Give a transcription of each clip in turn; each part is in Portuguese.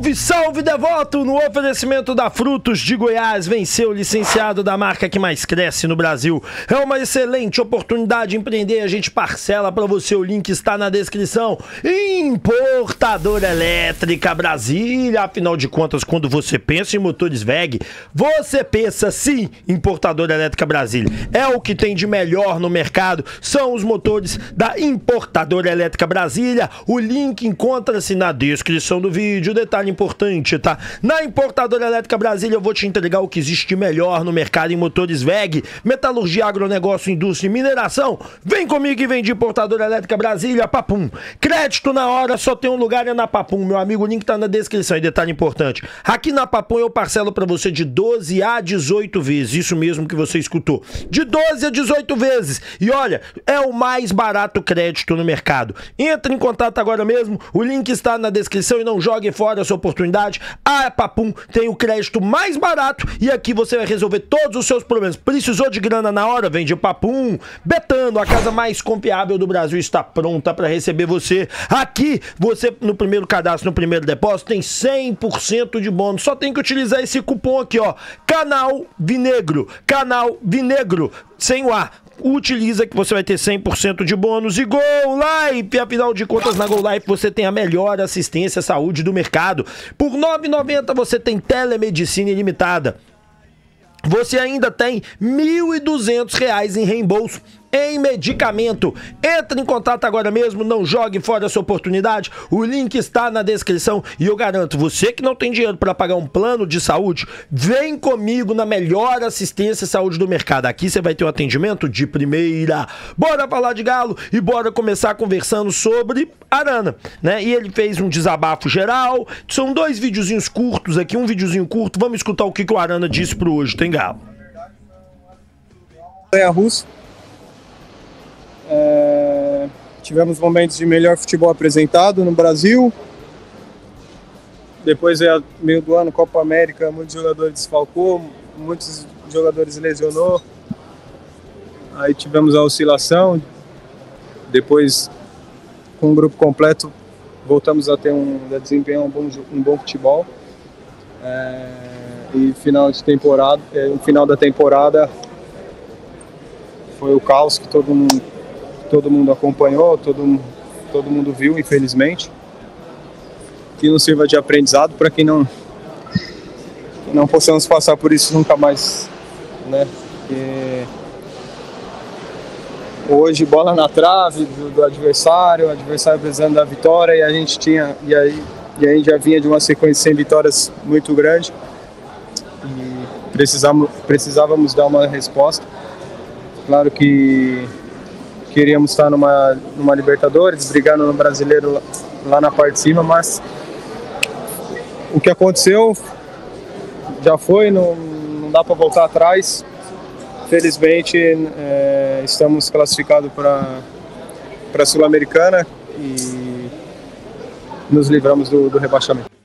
Salve, salve, devoto! No oferecimento da Frutos de Goiás, venceu o licenciado da marca que mais cresce no Brasil. É uma excelente oportunidade de empreender, a gente parcela para você, o link está na descrição. Importadora Elétrica Brasília, afinal de contas, quando você pensa em motores WEG, você pensa sim, Importadora Elétrica Brasília. É o que tem de melhor no mercado, são os motores da Importadora Elétrica Brasília. O link encontra-se na descrição do vídeo. Detalhe importante, tá? Na Importadora Elétrica Brasília eu vou te entregar o que existe de melhor no mercado em motores WEG, metalurgia, agronegócio, indústria e mineração. Vem comigo e vem de Importadora Elétrica Brasília, Papum. Crédito na hora, só tem um lugar, é na Papum, meu amigo, o link tá na descrição. E detalhe importante, aqui na Papum eu parcelo pra você de 12 a 18 vezes, isso mesmo que você escutou, de 12 a 18 vezes. E olha, é o mais barato crédito no mercado. Entre em contato agora mesmo, o link está na descrição e não jogue fora essa oportunidade. A Papum tem o crédito mais barato e aqui você vai resolver todos os seus problemas. Precisou de grana na hora? Vende Papum. Betano, a casa mais confiável do Brasil, está pronta para receber você. Aqui, você no primeiro cadastro, no primeiro depósito, tem 100% de bônus. Só tem que utilizar esse cupom aqui, ó. Canal Vinegro. Canal Vinegro. Sem o A. Utiliza que você vai ter 100% de bônus. E Go Life, afinal de contas, na Go Life você tem a melhor assistência à saúde do mercado. Por R$ 9,90 você tem telemedicina ilimitada. Você ainda tem R$ 1.200 em reembolso em medicamento. Entre em contato agora mesmo, não jogue fora essa oportunidade. O link está na descrição e eu garanto, você que não tem dinheiro para pagar um plano de saúde, vem comigo na melhor assistência à saúde do mercado. Aqui você vai ter um atendimento de primeira. Bora falar de Galo e bora começar conversando sobre Arana, né? E ele fez um desabafo geral. São dois videozinhos curtos aqui, um videozinho curto. Vamos escutar o que o Arana disse pro Hoje Tem Galo. Russo. Tivemos momentos de melhor futebol apresentado no Brasil. Depois, meio do ano, Copa América, muitos jogadores desfalcou, muitos jogadores lesionou. Aí tivemos a oscilação. Depois, com o grupo completo, voltamos a ter a desempenhar um bom futebol. E final de temporada, o final da temporada foi o caos que todo mundo acompanhou, todo mundo viu, infelizmente. Que não sirva de aprendizado para que não possamos passar por isso nunca mais, né? Porque hoje bola na trave do adversário, o adversário precisando da vitória e a gente já vinha de uma sequência sem vitórias muito grande e precisávamos dar uma resposta. Claro que queríamos estar numa Libertadores, brigando no Brasileiro lá na parte de cima, mas o que aconteceu já foi, não dá para voltar atrás. Felizmente estamos classificados para a Sul-Americana e nos livramos do rebaixamento.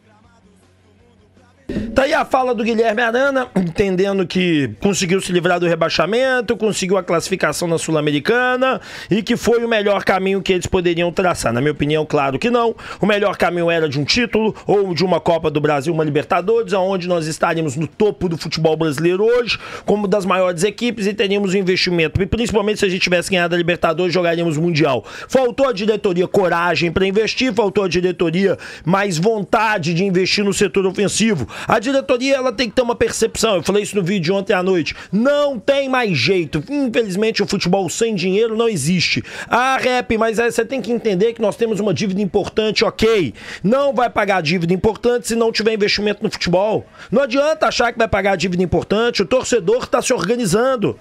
Tá aí a fala do Guilherme Arana, entendendo que conseguiu se livrar do rebaixamento, conseguiu a classificação na Sul-Americana e que foi o melhor caminho que eles poderiam traçar. Na minha opinião, claro que não. O melhor caminho era de um título ou de uma Copa do Brasil, uma Libertadores, onde nós estaríamos no topo do futebol brasileiro hoje, como das maiores equipes, e teríamos um investimento. E principalmente se a gente tivesse ganhado a Libertadores, jogaríamos Mundial. Faltou a diretoria coragem para investir, faltou a diretoria mais vontade de investir no setor ofensivo. A diretoria, ela tem que ter uma percepção, eu falei isso no vídeo ontem à noite, não tem mais jeito, infelizmente o futebol sem dinheiro não existe. Mas você tem que entender que nós temos uma dívida importante, ok, não vai pagar dívida importante se não tiver investimento no futebol. Não adianta achar que vai pagar dívida importante, o torcedor está se organizando,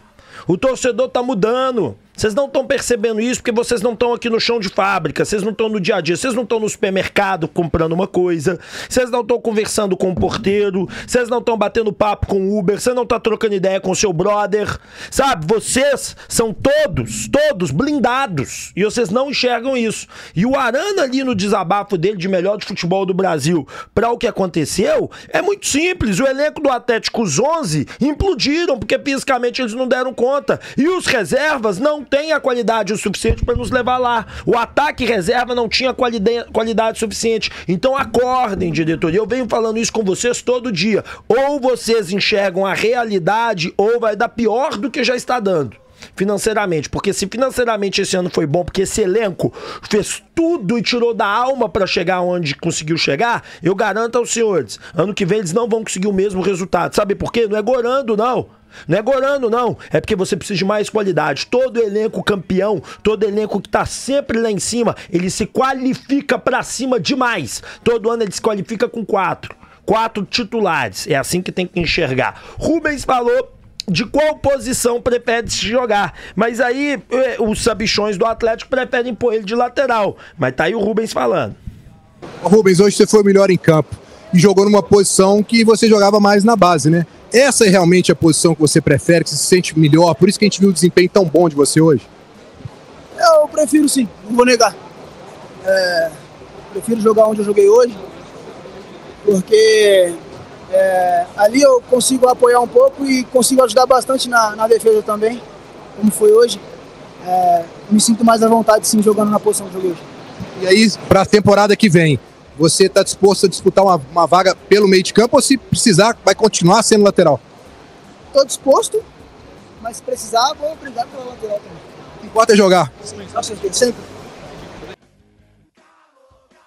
o torcedor está mudando. Vocês não estão percebendo isso porque vocês não estão aqui no chão de fábrica, vocês não estão no dia a dia, vocês não estão no supermercado comprando uma coisa, vocês não estão conversando com o porteiro, vocês não estão batendo papo com o Uber, você não está trocando ideia com o seu brother, sabe? Vocês são todos blindados e vocês não enxergam isso. E o Arana ali no desabafo dele de melhor de futebol do Brasil para o que aconteceu, é muito simples. O elenco do Atlético, os 11, implodiram porque fisicamente eles não deram conta e os reservas não tem a qualidade o suficiente para nos levar lá. O ataque reserva não tinha qualidade suficiente. Então acordem, diretoria. Eu venho falando isso com vocês todo dia. Ou vocês enxergam a realidade, ou vai dar pior do que já está dando financeiramente, porque se financeiramente esse ano foi bom, porque esse elenco fez tudo e tirou da alma para chegar onde conseguiu chegar, eu garanto aos senhores, ano que vem eles não vão conseguir o mesmo resultado. Sabe por quê? Não é gorando, não. Não é gorando, não. É porque você precisa de mais qualidade. Todo elenco campeão, todo elenco que tá sempre lá em cima, ele se qualifica pra cima demais. Todo ano ele se qualifica com 4 titulares. É assim que tem que enxergar. Rubens falou de qual posição prefere se jogar. Mas aí os sabichões do Atlético preferem pôr ele de lateral. Mas tá aí o Rubens falando. Rubens, hoje você foi o melhor em campo e jogou numa posição que você jogava mais na base, né? Essa é realmente a posição que você prefere, que você se sente melhor? Por isso que a gente viu o desempenho tão bom de você hoje? Eu prefiro sim, não vou negar. Prefiro jogar onde eu joguei hoje, porque ali eu consigo apoiar um pouco e consigo ajudar bastante na defesa também, como foi hoje. Me sinto mais à vontade sim jogando na posição que eu joguei hoje. E aí, para a temporada que vem, você está disposto a disputar uma vaga pelo meio de campo ou se precisar vai continuar sendo lateral? Estou disposto, mas se precisar vou brigar pela lateral também. O que importa é jogar. Sempre.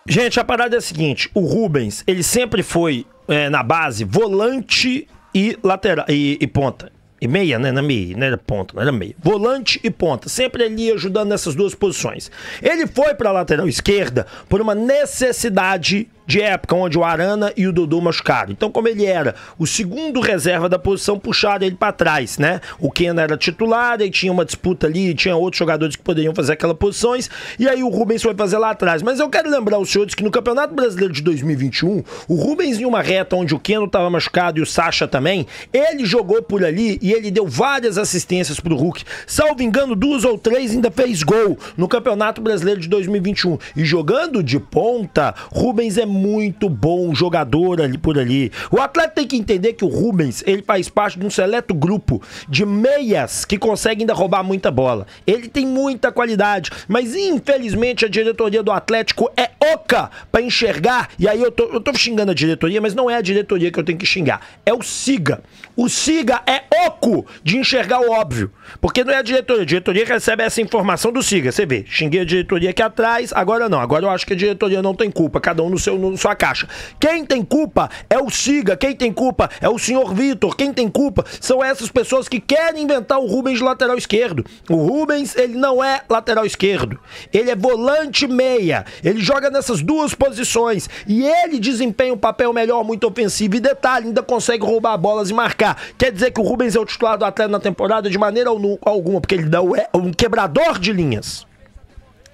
Gente, a parada é a seguinte, o Rubens, ele sempre foi na base volante e lateral e ponta. E meia, né? Na meia, não era ponta, não era meia. Volante e ponta, sempre ali ajudando nessas duas posições. Ele foi para a lateral esquerda por uma necessidade de época, onde o Arana e o Dudu machucaram. Então, como ele era o segundo reserva da posição, puxaram ele para trás, né? O Keno era titular, e tinha uma disputa ali, tinha outros jogadores que poderiam fazer aquelas posições, e aí o Rubens foi fazer lá atrás. Mas eu quero lembrar os senhores que no Campeonato Brasileiro de 2021, o Rubens em uma reta onde o Keno estava machucado e o Sacha também, ele jogou por ali e ele deu várias assistências pro Hulk. Salvo engano, 2 ou 3 ainda fez gol no Campeonato Brasileiro de 2021. E jogando de ponta, Rubens é muito bom jogador ali por ali. O Atlético tem que entender que o Rubens, ele faz parte de um seleto grupo de meias que conseguem ainda roubar muita bola. Ele tem muita qualidade, mas infelizmente a diretoria do Atlético é oca pra enxergar, e aí eu tô xingando a diretoria, mas não é a diretoria que eu tenho que xingar, é o Siga. O Siga é oco de enxergar o óbvio, porque não é a diretoria recebe essa informação do Siga, você vê, xinguei a diretoria aqui atrás, agora não, agora eu acho que a diretoria não tem culpa, cada um no sua caixa. Quem tem culpa é o Siga, quem tem culpa é o senhor Vitor, quem tem culpa são essas pessoas que querem inventar o Rubens de lateral esquerdo. O Rubens, ele não é lateral esquerdo, ele é volante meia, ele joga nessas duas posições e ele desempenha um papel melhor, muito ofensivo, e detalhe, ainda consegue roubar bolas e marcar. Quer dizer que o Rubens é o titular do Atlético na temporada? De maneira alguma, porque ele não é um quebrador de linhas,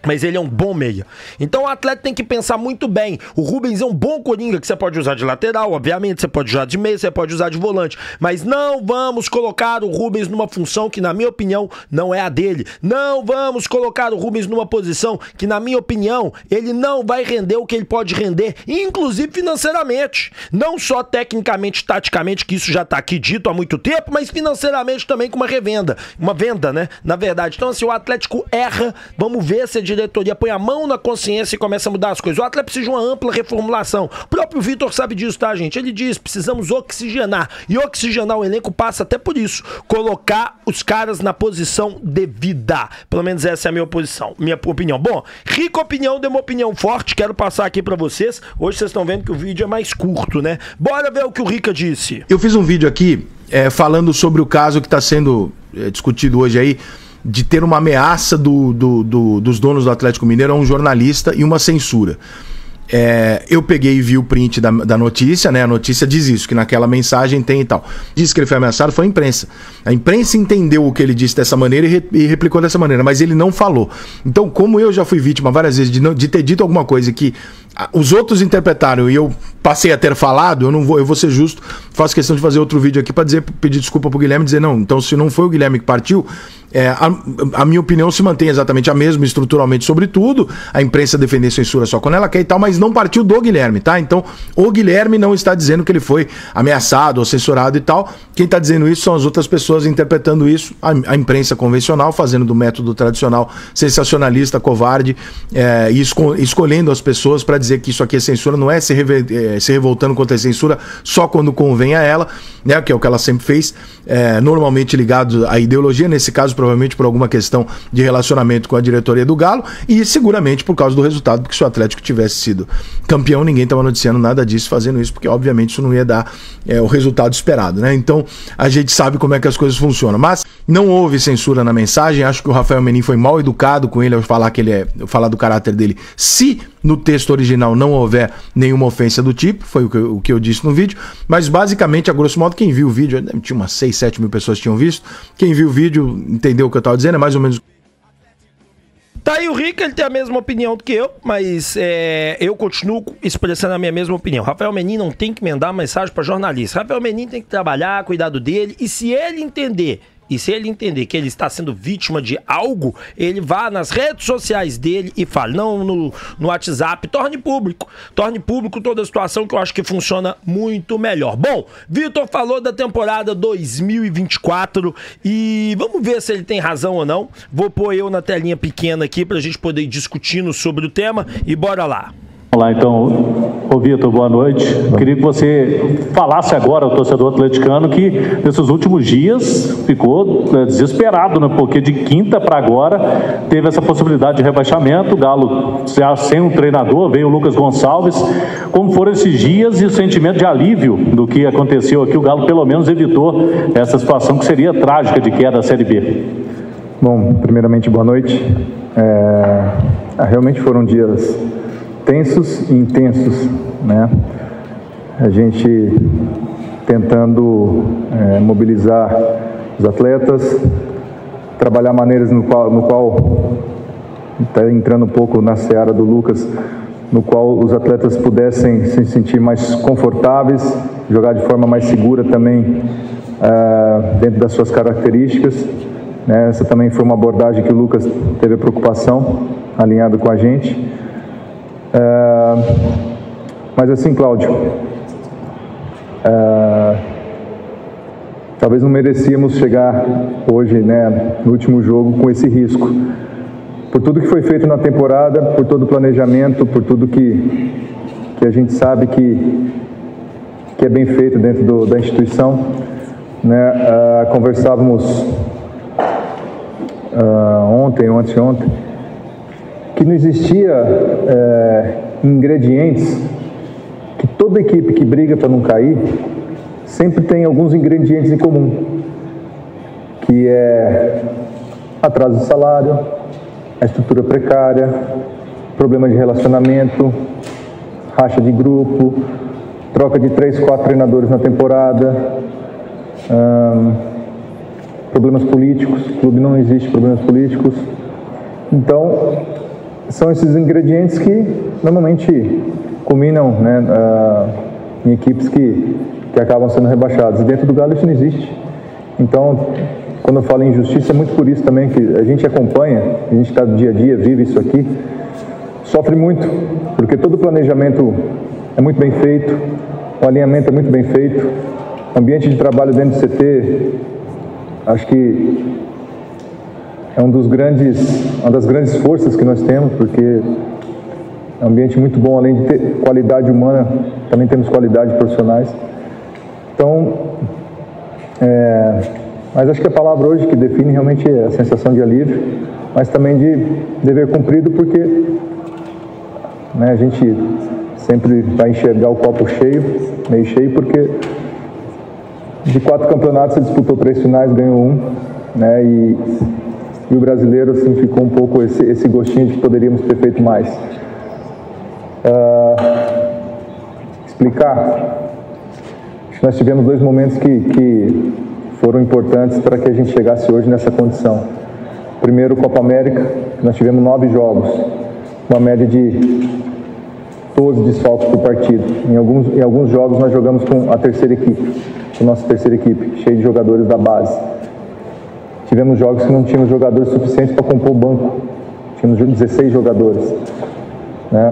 mas ele é um bom meia. Então o Atlético tem que pensar muito bem. O Rubens é um bom coringa que você pode usar de lateral, obviamente, você pode usar de meia, você pode usar de volante, mas não vamos colocar o Rubens numa função que, na minha opinião, não é a dele. Não vamos colocar o Rubens numa posição que, na minha opinião, ele não vai render o que ele pode render, inclusive financeiramente. Não só tecnicamente, taticamente, que isso já tá aqui dito há muito tempo, mas financeiramente também com uma revenda. Uma venda, né? Na verdade. Então, assim, o Atlético erra. Vamos ver se a diretoria põe a mão na consciência e começa a mudar as coisas. O Atlético precisa de uma ampla reformulação. O próprio Vitor sabe disso, tá, gente? Ele diz, precisamos oxigenar. E oxigenar o elenco passa até por isso. Colocar os caras na posição devida. Pelo menos essa é a minha opinião. Bom, rica opinião, deu uma opinião forte. Quero passar aqui pra vocês. Hoje vocês estão vendo que o vídeo é mais curto, né? Bora ver o que o Rica disse. Eu fiz um vídeo aqui falando sobre o caso que está sendo discutido hoje aí, de ter uma ameaça dos donos do Atlético Mineiro a um jornalista e uma censura. Eu peguei e vi o print da notícia, né? A notícia diz isso, que naquela mensagem tem e tal. Diz que ele foi ameaçado, foi a imprensa. A imprensa entendeu o que ele disse dessa maneira e replicou dessa maneira, mas ele não falou. Então, como eu já fui vítima várias vezes de ter dito alguma coisa que os outros interpretaram e eu passei a ter falado, eu vou ser justo, faço questão de fazer outro vídeo aqui para pedir desculpa pro Guilherme e dizer, não, então se não foi o Guilherme que partiu, a minha opinião se mantém exatamente a mesma estruturalmente sobre tudo, a imprensa defender censura só quando ela quer e tal, mas não partiu do Guilherme, tá? Então o Guilherme não está dizendo que ele foi ameaçado ou censurado e tal, quem está dizendo isso são as outras pessoas interpretando isso, a imprensa convencional, fazendo do método tradicional sensacionalista, covarde, e escolhendo as pessoas para dizer que isso aqui é censura, não é se revoltando contra a censura só quando convém a ela, né, que é o que ela sempre fez, normalmente ligado à ideologia, nesse caso provavelmente por alguma questão de relacionamento com a diretoria do Galo e seguramente por causa do resultado, porque se o Atlético tivesse sido campeão, ninguém estava noticiando nada disso, fazendo isso, porque obviamente isso não ia dar o resultado esperado, né? Então a gente sabe como é que as coisas funcionam, mas não houve censura na mensagem. Acho que o Rafael Menin foi mal educado com ele ao falar falar do caráter dele, se no texto original não houver nenhuma ofensa do tipo, foi o que eu disse no vídeo, mas basicamente, a grosso modo, quem viu o vídeo, tinha umas 6, 7 mil pessoas que tinham visto, quem viu o vídeo entendeu o que eu estava dizendo, é mais ou menos. Tá aí o Rica, ele tem a mesma opinião do que eu, mas eu continuo expressando a minha mesma opinião. Rafael Menin não tem que mandar mensagem para jornalista. Rafael Menin tem que trabalhar, cuidar dele, e se ele entender que ele está sendo vítima de algo, ele vá nas redes sociais dele e fale, não no WhatsApp, torne público toda a situação, que eu acho que funciona muito melhor. Bom, Vitor falou da temporada 2024 e vamos ver se ele tem razão ou não. Vou pôr eu na telinha pequena aqui pra gente poder ir discutindo sobre o tema e bora lá. Olá, então, ô Vitor, boa noite. Queria que você falasse agora ao torcedor atleticano que nesses últimos dias ficou desesperado, né? Porque de quinta para agora teve essa possibilidade de rebaixamento. O Galo já sem um treinador, veio o Lucas Gonçalves. Como foram esses dias e o sentimento de alívio do que aconteceu aqui? O Galo pelo menos evitou essa situação que seria trágica de queda da Série B. Bom, primeiramente, boa noite. Realmente foram dias tensos e intensos, né? A gente tentando mobilizar os atletas, trabalhar maneiras no qual está entrando um pouco na seara do Lucas, no qual os atletas pudessem se sentir mais confortáveis, jogar de forma mais segura também, dentro das suas características, né? Essa também foi uma abordagem que o Lucas teve a preocupação, alinhado com a gente. Mas assim, Cláudio, talvez não merecíamos chegar hoje, né, no último jogo com esse risco, por tudo que foi feito na temporada, por todo o planejamento, por tudo que a gente sabe que é bem feito dentro da instituição, né? Conversávamos ontem, que não existia ingredientes, que toda equipe que briga para não cair sempre tem alguns ingredientes em comum, que é atraso de salário, a estrutura precária, problema de relacionamento, racha de grupo, troca de 3, 4 treinadores na temporada, problemas políticos. O clube não existe problemas políticos. Então, são esses ingredientes que normalmente culminam, né, em equipes que acabam sendo rebaixadas. E dentro do Galo isso não existe. Então, quando eu falo em injustiça, é muito por isso também que a gente acompanha, a gente está do dia a dia, vive isso aqui, sofre muito, porque todo o planejamento é muito bem feito, o alinhamento é muito bem feito, o ambiente de trabalho dentro do CT, acho que é uma das grandes forças que nós temos, porque é um ambiente muito bom, além de ter qualidade humana, também temos qualidade profissionais. Então, mas acho que a palavra hoje que define realmente é a sensação de alívio, mas também de dever cumprido, porque, né, a gente sempre vai enxergar o copo meio cheio, porque de 4 campeonatos você disputou 3 finais, ganhou 1, né, e o brasileiro, assim, ficou um pouco esse gostinho de que poderíamos ter feito mais. Explicar. Acho que nós tivemos 2 momentos que foram importantes para que a gente chegasse hoje nessa condição. Primeiro, Copa América, nós tivemos 9 jogos, uma média de 12 desfalques por partido. Em alguns jogos nós jogamos com a terceira equipe, com a nossa terceira equipe, cheia de jogadores da base. Tivemos jogos que não tínhamos jogadores suficientes para compor o banco. Tínhamos 16 jogadores, né?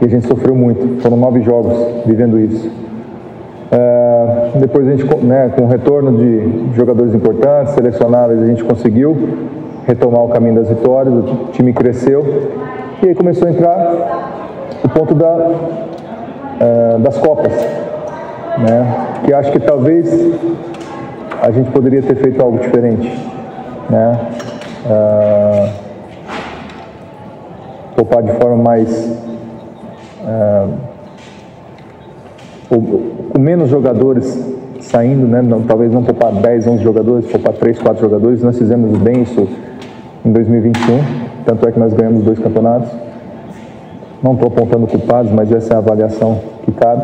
E a gente sofreu muito. Foram 9 jogos vivendo isso. Depois a gente, né, com o retorno de jogadores importantes, selecionáveis, a gente conseguiu retomar o caminho das vitórias, o time cresceu e aí começou a entrar o ponto das Copas, né? Que acho que talvez a gente poderia ter feito algo diferente, né? Poupar de forma mais com menos jogadores saindo, né? Talvez não poupar 10, 11 jogadores, poupar 3, 4 jogadores. Nós fizemos bem isso em 2021, tanto é que nós ganhamos 2 campeonatos. Não estou apontando culpados, mas essa é a avaliação que cabe.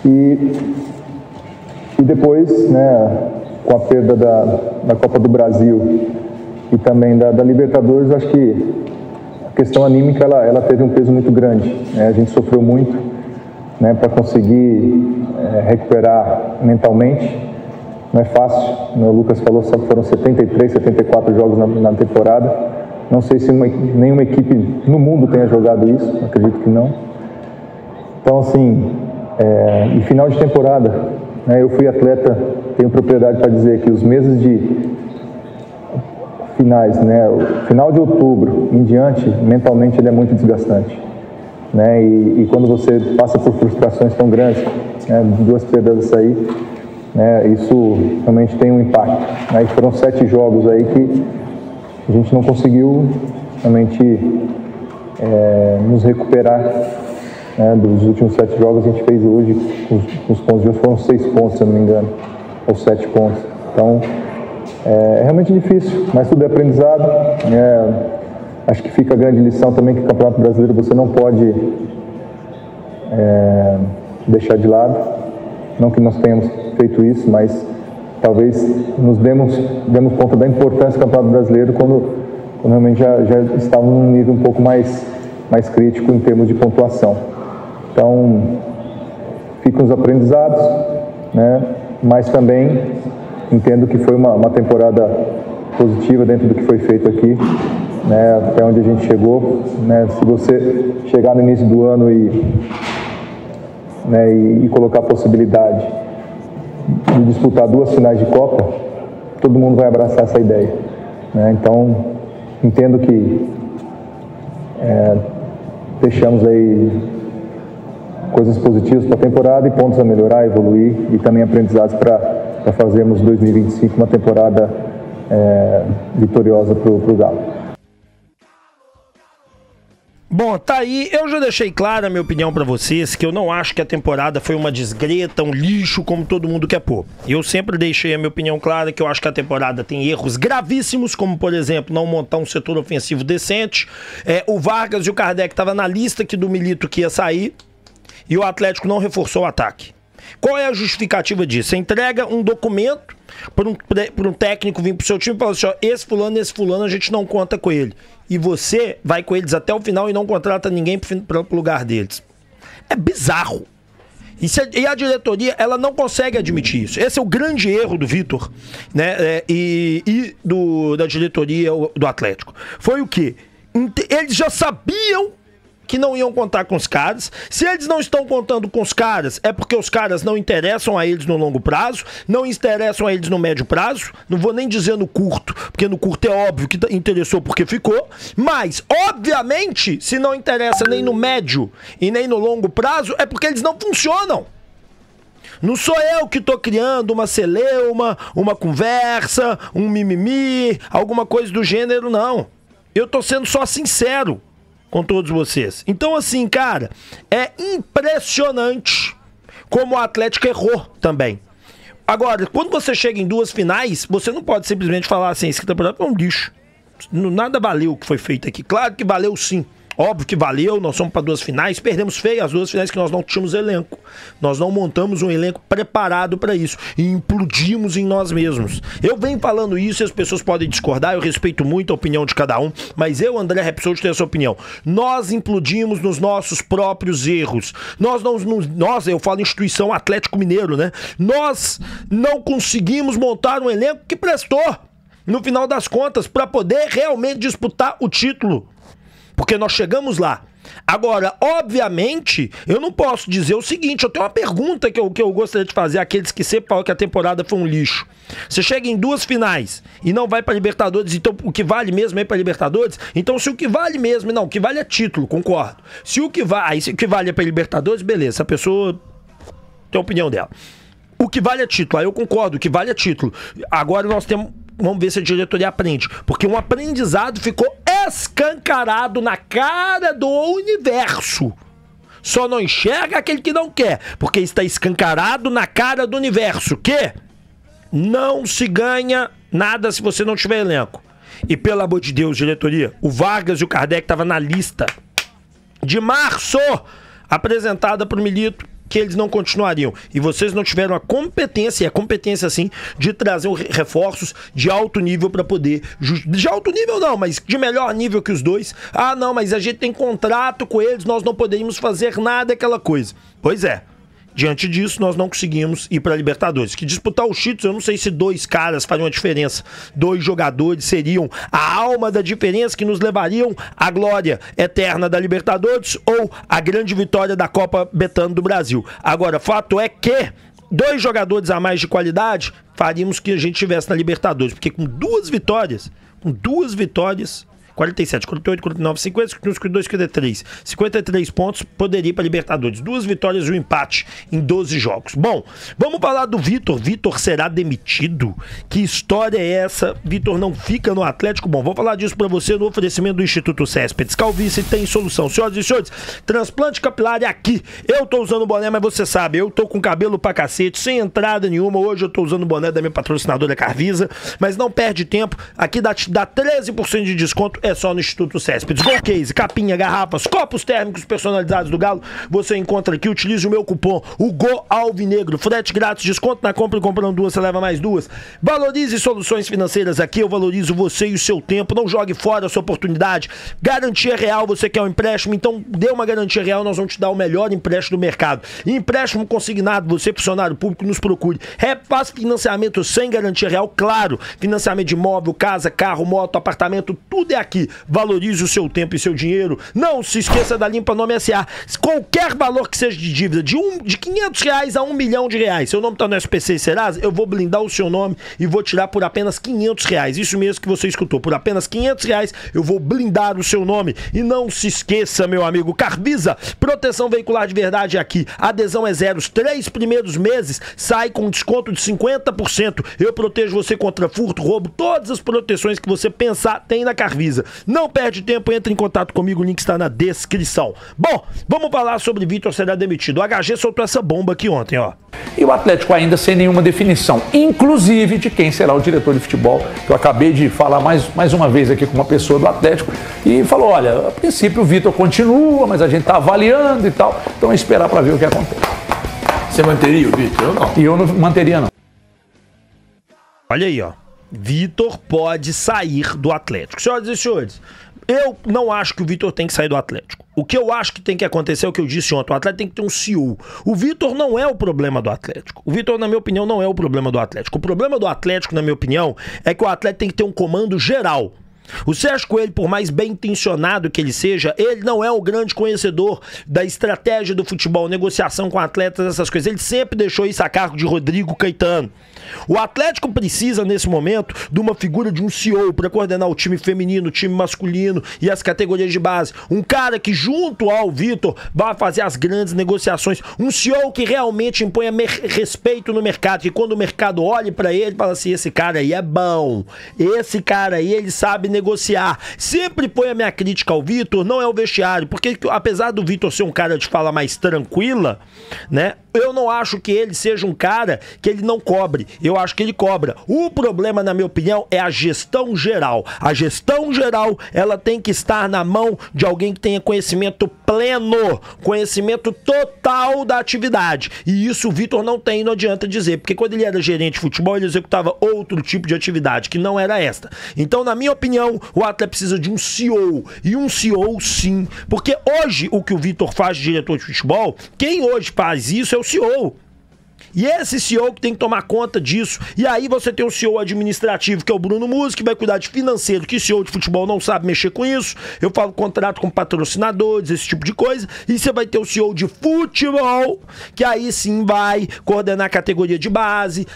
E depois, né, com a perda da Copa do Brasil e também da Libertadores, acho que a questão anímica ela teve um peso muito grande, né? A gente sofreu muito, né, para conseguir recuperar mentalmente. Não é fácil, né? O Lucas falou que foram 73, 74 jogos na temporada. Não sei se nenhuma equipe no mundo tenha jogado isso, acredito que não. Então, assim, e final de temporada, né, eu fui atleta, tenho propriedade para dizer que os meses de finais, né, o final de outubro em diante, mentalmente ele é muito desgastante, né, e quando você passa por frustrações tão grandes, né, 2 perdas aí, né, isso realmente tem um impacto, né, e foram 7 jogos aí que a gente não conseguiu realmente nos recuperar, né, dos últimos 7 jogos. A gente fez hoje, os pontos de hoje foram 6 pontos, se eu não me engano, ou 7 pontos. Então, é realmente difícil, mas tudo é aprendizado. Acho que fica a grande lição também que o Campeonato Brasileiro você não pode deixar de lado. Não que nós tenhamos feito isso, mas talvez nos demos conta da importância do Campeonato Brasileiro quando realmente já estava num nível um pouco mais crítico em termos de pontuação. Então, ficam os aprendizados, né? Mas também entendo que foi uma temporada positiva dentro do que foi feito aqui, né? Até onde a gente chegou, né? Se você chegar no início do ano e colocar a possibilidade de disputar 2 finais de Copa, todo mundo vai abraçar essa ideia, né? Então, entendo que deixamos aí coisas positivas para a temporada e pontos a melhorar, evoluir e também aprendizados para fazermos 2025 uma temporada vitoriosa para o Galo. Bom, tá aí, eu já deixei clara a minha opinião pra vocês, que eu não acho que a temporada foi uma desgreta, um lixo, como todo mundo quer pôr. Eu sempre deixei a minha opinião clara, que eu acho que a temporada tem erros gravíssimos, como, por exemplo, não montar um setor ofensivo decente. O Vargas e o Kardec estavam na lista aqui do Milito que ia sair, e o Atlético não reforçou o ataque. Qual é a justificativa disso? Você entrega um documento para um técnico vir pro seu time e falar assim, ó, esse fulano a gente não conta com ele. E você vai com eles até o final e não contrata ninguém pro lugar deles. É bizarro. E a diretoria, ela não consegue admitir isso. Esse é o grande erro do Vitor, né? Da diretoria do Atlético. Foi o quê? Eles já sabiam que não iam contar com os caras. Se eles não estão contando com os caras, é porque os caras não interessam a eles no longo prazo, não interessam a eles no médio prazo, não vou nem dizer no curto, porque no curto é óbvio que interessou porque ficou, mas, obviamente, se não interessa nem no médio e nem no longo prazo, é porque eles não funcionam. Não sou eu que tô criando uma celeuma, uma conversa, um mimimi, alguma coisa do gênero, não. Eu tô sendo só sincero com todos vocês. Então, assim, cara, é impressionante como o Atlético errou também. Agora, quando você chega em 2 finais, você não pode simplesmente falar assim, esse temporada foi um lixo. Nada valeu o que foi feito aqui. Claro que valeu sim. Óbvio que valeu, nós fomos para 2 finais, perdemos feio as 2 finais que nós não tínhamos elenco. Nós não montamos um elenco preparado para isso e implodimos em nós mesmos. Eu venho falando isso e as pessoas podem discordar, eu respeito muito a opinião de cada um, mas eu, André Rapsod, tenho essa opinião. Nós implodimos nos nossos próprios erros. Nós, eu falo instituição Atlético Mineiro, né? Nós não conseguimos montar um elenco que prestou, no final das contas, para poder realmente disputar o título. Porque nós chegamos lá. Agora, obviamente, eu não posso dizer o seguinte, eu tenho uma pergunta que eu gostaria de fazer àqueles que sempre falam que a temporada foi um lixo. Você chega em 2 finais e não vai para Libertadores, então o que vale mesmo é ir para Libertadores? Então se o que vale mesmo, não, o que vale é título, concordo. Se o que vale é para Libertadores, beleza, a pessoa tem a opinião dela. O que vale é título, aí eu concordo, o que vale é título. Agora nós temos... Vamos ver se a diretoria aprende. Porque um aprendizado ficou escancarado na cara do universo. Só não enxerga aquele que não quer. Porque está escancarado na cara do universo. Que não se ganha nada se você não tiver elenco. E pelo amor de Deus, diretoria, o Vargas e o Kardec estavam na lista de março apresentada por Milito, que eles não continuariam. E vocês não tiveram a competência, e a competência sim, de trazer reforços de alto nível para poder... De alto nível não, mas de melhor nível que os dois. Ah, não, mas a gente tem contrato com eles, nós não poderíamos fazer nada, aquela coisa. Pois é. Diante disso, nós não conseguimos ir para a Libertadores. Que disputar os títulos, eu não sei se 2 caras fariam a diferença. 2 jogadores seriam a alma da diferença que nos levariam à glória eterna da Libertadores ou à grande vitória da Copa Betano do Brasil. Agora, fato é que 2 jogadores a mais de qualidade faríamos que a gente estivesse na Libertadores. Porque com 2 vitórias, 47, 48, 49, 50, 52, 53. 53 pontos, poderia ir para Libertadores. 2 vitórias e 1 empate em 12 jogos. Bom, vamos falar do Vitor. Vitor será demitido? Que história é essa? Vitor não fica no Atlético? Bom, vou falar disso para você no oferecimento do Instituto Céspedes. Calvície tem solução. Senhoras e senhores, transplante capilar é aqui. Eu tô usando o boné, mas você sabe, eu tô com cabelo pra cacete, sem entrada nenhuma. Hoje eu tô usando o boné da minha patrocinadora Carvisa, mas não perde tempo. Aqui dá 13% de desconto. É só no Instituto Céspedes. Gol Case, capinha, garrafas, copos térmicos personalizados do Galo. Você encontra aqui, utilize o meu cupom, o Go Alvinegro. Frete grátis, desconto na compra e comprando 2, você leva mais 2. Valorize soluções financeiras aqui. Eu valorizo você e o seu tempo. Não jogue fora a sua oportunidade. Garantia real, você quer um empréstimo? Então dê uma garantia real, nós vamos te dar o melhor empréstimo do mercado. Empréstimo consignado, você funcionário público, nos procure. Faz financiamento sem garantia real, claro. Financiamento de imóvel, casa, carro, moto, apartamento, tudo é aqui. Valorize o seu tempo e seu dinheiro. Não se esqueça da Limpa Nome SA. Qualquer valor que seja de dívida, de R$500 a R$1 milhão, seu nome está no SPC e Serasa, eu vou blindar o seu nome e vou tirar por apenas R$500. Isso mesmo que você escutou, por apenas R$500 eu vou blindar o seu nome. E não se esqueça, meu amigo, Carvisa, proteção veicular de verdade aqui. Adesão é 0. Os 3 primeiros meses sai com desconto de 50%. Eu protejo você contra furto, roubo, todas as proteções que você pensar tem na Carvisa. Não perde tempo, entre em contato comigo, o link está na descrição. Bom, vamos falar sobre Vitor será demitido. O HG soltou essa bomba aqui ontem, ó. E o Atlético ainda sem nenhuma definição, inclusive de quem será o diretor de futebol, que eu acabei de falar mais uma vez aqui com uma pessoa do Atlético, e falou, olha, a princípio o Vitor continua, mas a gente está avaliando e tal, então é esperar para ver o que acontece. Você manteria o Vitor? Eu não. E eu não manteria, não. Olha aí, ó. Vitor pode sair do Atlético. Senhoras e senhores, eu não acho que o Vitor tem que sair do Atlético. O que eu acho que tem que acontecer é o que eu disse ontem. O Atlético tem que ter um CEO. O Vitor não é o problema do Atlético. O Vitor, na minha opinião, não é o problema do Atlético. O problema do Atlético, na minha opinião, é que o Atlético tem que ter um comando geral. O Sérgio Coelho, por mais bem intencionado que ele seja, ele não é o grande conhecedor da estratégia do futebol, negociação com atletas, essas coisas. Ele sempre deixou isso a cargo de Rodrigo Caetano. O Atlético precisa, nesse momento, de uma figura de um CEO para coordenar o time feminino, o time masculino e as categorias de base. Um cara que, junto ao Vitor, vai fazer as grandes negociações. Um CEO que realmente imponha respeito no mercado, que quando o mercado olhe para ele, fala assim, esse cara aí é bom, esse cara aí, ele sabe negociar. Sempre põe a minha crítica ao Vitor, não é o vestiário, porque apesar do Vitor ser um cara de fala mais tranquila, né, eu não acho que ele seja um cara que ele não cobre. Eu acho que ele cobra. O problema, na minha opinião, é a gestão geral. A gestão geral, ela tem que estar na mão de alguém que tenha conhecimento pleno, conhecimento total da atividade. E isso o Vitor não tem, não adianta dizer, porque quando ele era gerente de futebol, ele executava outro tipo de atividade, que não era esta. Então, na minha opinião, o Atlético precisa de um CEO. E um CEO, sim. Porque hoje, o que o Vitor faz de diretor de futebol, quem hoje faz isso é o CEO. E esse CEO que tem que tomar conta disso. E aí você tem o CEO administrativo, que é o Bruno Musi, que vai cuidar de financeiro, que o CEO de futebol não sabe mexer com isso. Eu falo contrato com patrocinadores, esse tipo de coisa. E você vai ter o CEO de futebol, que aí sim vai coordenar a categoria de base,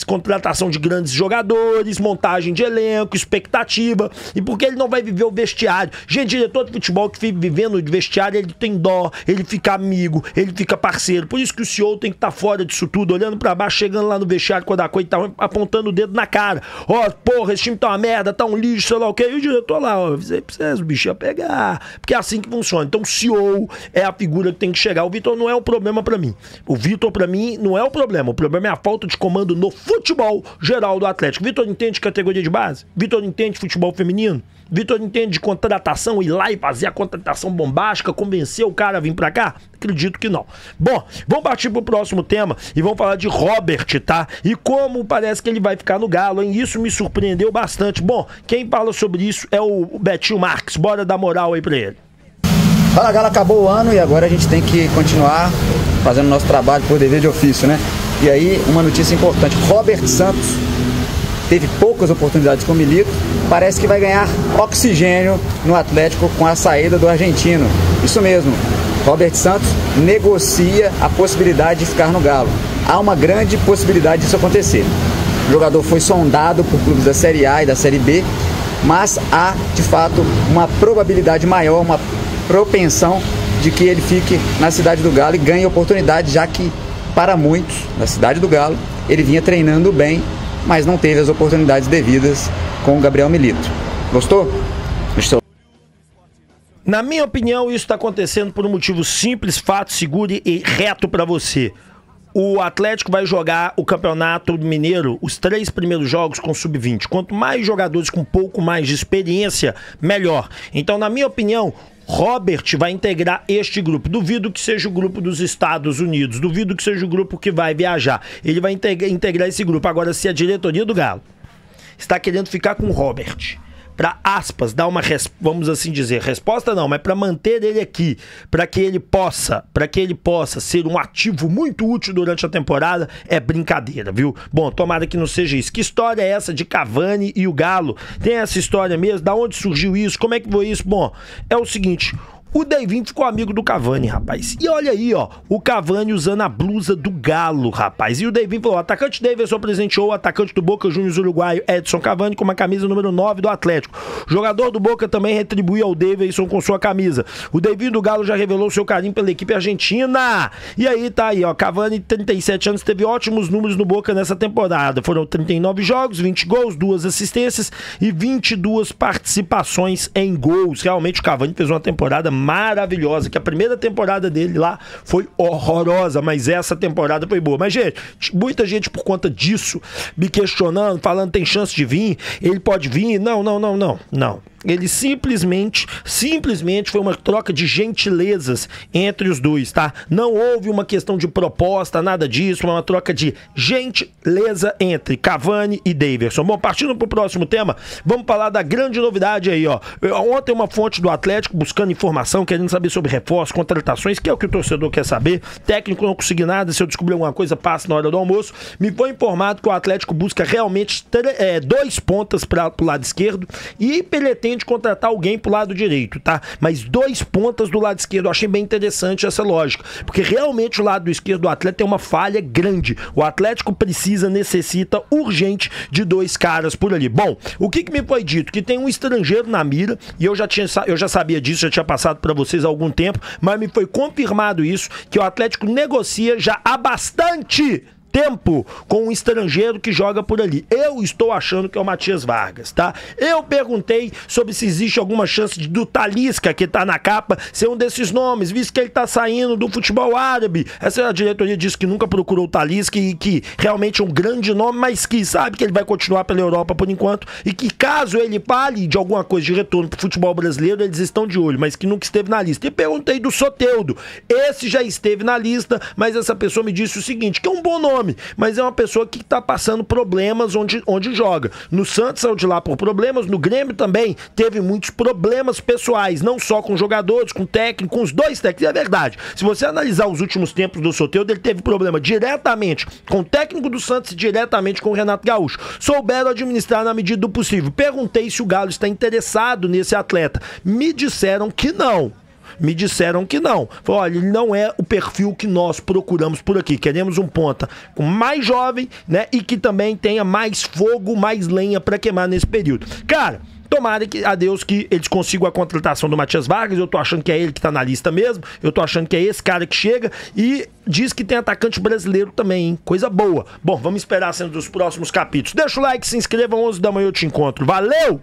contratação de grandes jogadores, montagem de elenco, expectativa. E porque ele não vai viver o vestiário. Gente, diretor de futebol que fica vivendo de vestiário, ele tem dó, ele fica amigo, ele fica parceiro. Por isso que o CEO tem que estar fora disso tudo, olhando pra baixo, chegando lá no vestiário quando a coisa tá apontando o dedo na cara. Ó, porra, esse time tá uma merda, tá um lixo, sei lá o que. E o diretor lá, ó, você precisa, o bicho ia pegar. Porque é assim que funciona. Então o CEO é a figura que tem que chegar. O Vitor não é o problema pra mim. O Vitor, pra mim, não é o problema. O problema é a falta de comando no futebol geral do Atlético. Vitor entende categoria de base? Vitor entende futebol feminino? Vitor entende de contratação, ir lá e fazer a contratação bombástica, convencer o cara a vir pra cá? Acredito que não. Bom, vamos partir pro próximo tema e vamos falar de Robert, tá? E como parece que ele vai ficar no Galo, hein? Isso me surpreendeu bastante. Bom, quem fala sobre isso é o Betinho Marques. Bora dar moral aí pra ele. Fala, Galo, acabou o ano e agora a gente tem que continuar fazendo nosso trabalho por dever de ofício, né? E aí, uma notícia importante. Robert Santos teve poucas oportunidades com o Milito, parece que vai ganhar oxigênio no Atlético com a saída do argentino. Isso mesmo, Robert Santos negocia a possibilidade de ficar no Galo. Há uma grande possibilidade disso acontecer. O jogador foi sondado por clubes da Série A e da Série B, mas há, de fato, uma probabilidade maior, uma propensão de que ele fique na cidade do Galo e ganhe oportunidade, já que, para muitos, na cidade do Galo, ele vinha treinando bem, mas não teve as oportunidades devidas com o Gabriel Milito. Gostou? Gostou. Na minha opinião, isso está acontecendo por um motivo simples, fato, seguro e reto para você. O Atlético vai jogar o Campeonato Mineiro, os 3 primeiros jogos com sub-20. Quanto mais jogadores com um pouco mais de experiência, melhor. Então, na minha opinião, Robert vai integrar este grupo. Duvido que seja o grupo dos Estados Unidos. Duvido que seja o grupo que vai viajar. Ele vai integrar esse grupo. Agora, se a diretoria do Galo está querendo ficar com o Robert, para aspas, dar uma, vamos assim dizer, resposta não, mas para manter ele aqui, para que ele possa ser um ativo muito útil durante a temporada, é brincadeira, viu? Bom, tomara que não seja isso. Que história é essa de Cavani e o Galo? Tem essa história mesmo? Da onde surgiu isso? Como é que foi isso? Bom, é o seguinte... O Davinho ficou amigo do Cavani, rapaz. E olha aí, ó, o Cavani usando a blusa do Galo, rapaz. E o Davinho falou, o atacante Davidson presenteou o atacante do Boca Juniors uruguaio Edson Cavani com uma camisa número 9 do Atlético. O jogador do Boca também retribuiu ao Davidson com sua camisa. O Davinho do Galo já revelou seu carinho pela equipe argentina. E aí tá aí, ó, Cavani, 37 anos, teve ótimos números no Boca nessa temporada. Foram 39 jogos, 20 gols, 2 assistências e 22 participações em gols. Realmente o Cavani fez uma temporada maravilhosa, que a primeira temporada dele lá foi horrorosa, mas essa temporada foi boa. Mas, gente, muita gente por conta disso me questionando, falando tem chance de vir, ele pode vir, não. Ele simplesmente foi uma troca de gentilezas entre os dois, tá? Não houve uma questão de proposta, nada disso, uma troca de gentileza entre Cavani e Davidson. Bom, partindo pro próximo tema, vamos falar da grande novidade aí, ó. Ontem uma fonte do Atlético buscando informação, querendo saber sobre reforços, contratações, que é o que o torcedor quer saber. Técnico não consegui nada, se eu descobrir alguma coisa, passa na hora do almoço. Me foi informado que o Atlético busca realmente 2 pontas pro lado esquerdo e pretende contratar alguém pro lado direito, tá? Mas 2 pontas do lado esquerdo, eu achei bem interessante essa lógica, porque realmente o lado esquerdo do Atlético tem uma falha grande. O Atlético necessita urgente de 2 caras por ali. Bom, o que me foi dito? Que tem um estrangeiro na mira, e eu já sabia disso, já tinha passado para vocês há algum tempo, mas me foi confirmado isso, que o Atlético negocia já há bastante tempo com um estrangeiro que joga por ali. Eu estou achando que é o Matias Vargas, tá? Eu perguntei sobre se existe alguma chance do Talisca, que tá na capa, ser um desses nomes, visto que ele tá saindo do futebol árabe. Essa diretoria disse que nunca procurou o Talisca e que realmente é um grande nome, mas que sabe que ele vai continuar pela Europa por enquanto e que caso ele fale de alguma coisa de retorno pro futebol brasileiro, eles estão de olho, mas que nunca esteve na lista. E perguntei do Soteldo. Esse já esteve na lista, mas essa pessoa me disse o seguinte, que é um bom nome, mas é uma pessoa que está passando problemas onde joga. No Santos saiu de lá por problemas, no Grêmio também teve muitos problemas pessoais, não só com jogadores, com técnico, com os dois técnicos, é verdade. Se você analisar os últimos tempos do Soteldo, ele teve problema diretamente com o técnico do Santos e diretamente com o Renato Gaúcho. Souberam administrar na medida do possível. Perguntei se o Galo está interessado nesse atleta. Me disseram que não. Falei, olha, ele não é o perfil que nós procuramos por aqui. Queremos um ponta mais jovem, né? E que também tenha mais fogo, mais lenha pra queimar nesse período. Cara, tomara a Deus que eles consigam a contratação do Matias Vargas. Eu tô achando que é ele que tá na lista mesmo. Eu tô achando que é esse cara que chega. E diz que tem atacante brasileiro também, hein? Coisa boa. Bom, vamos esperar sendo dos próximos capítulos. Deixa o like, se inscreva, 11 da manhã eu te encontro. Valeu!